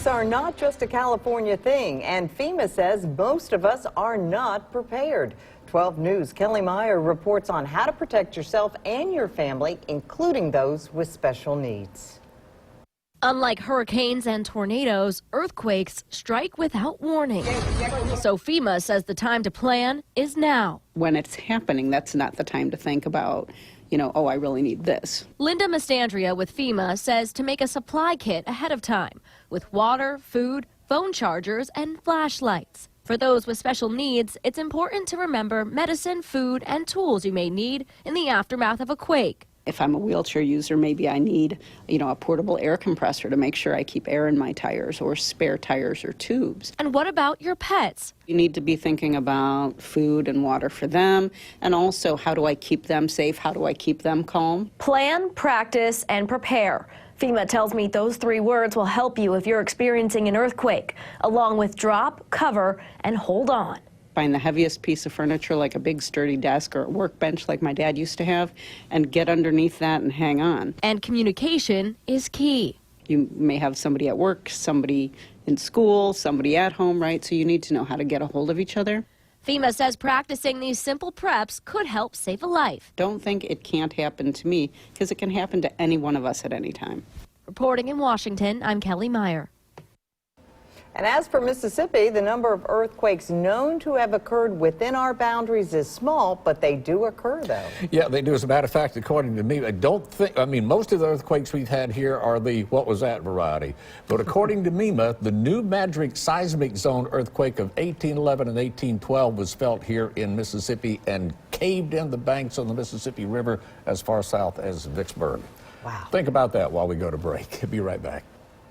Earthquakes are not just a California thing, and FEMA says most of us are not prepared. 12 News' Kelly Meyer reports on how to protect yourself and your family, including those with special needs. Unlike hurricanes and tornadoes, earthquakes strike without warning. So FEMA says the time to plan is now. When it's happening, that's not the time to think about, oh, I really need this. Linda Mastandria with FEMA says to make a supply kit ahead of time with water, food, phone chargers, and flashlights. For those with special needs, it's important to remember medicine, food, and tools you may need in the aftermath of a quake. If I'm a wheelchair user, maybe I need, a portable air compressor to make sure I keep air in my tires, or spare tires or tubes. And what about your pets? You need to be thinking about food and water for them, and also how do I keep them safe? How do I keep them calm? Plan, practice, and prepare. FEMA tells me those 3 words will help you if you're experiencing an earthquake, along with drop, cover, and hold on. Find the heaviest piece of furniture, like a big sturdy desk or a workbench like my dad used to have, and get underneath that and hang on. And communication is key. You may have somebody at work, somebody in school, somebody at home, right? So you need to know how to get a hold of each other. FEMA says practicing these simple preps could help save a life. Don't think it can't happen to me, because it can happen to any one of us at any time. Reporting in Washington, I'm Kelly Meyer. And as for Mississippi, the number of earthquakes known to have occurred within our boundaries is small, but they do occur, though. Yeah, they do. As a matter of fact, according to me, most of the earthquakes we've had here are the what was that variety. But according to MEMA, the New Madrid seismic zone earthquake of 1811 and 1812 was felt here in Mississippi and caved in the banks on the Mississippi River as far south as Vicksburg. Wow. Think about that while we go to break. Be right back.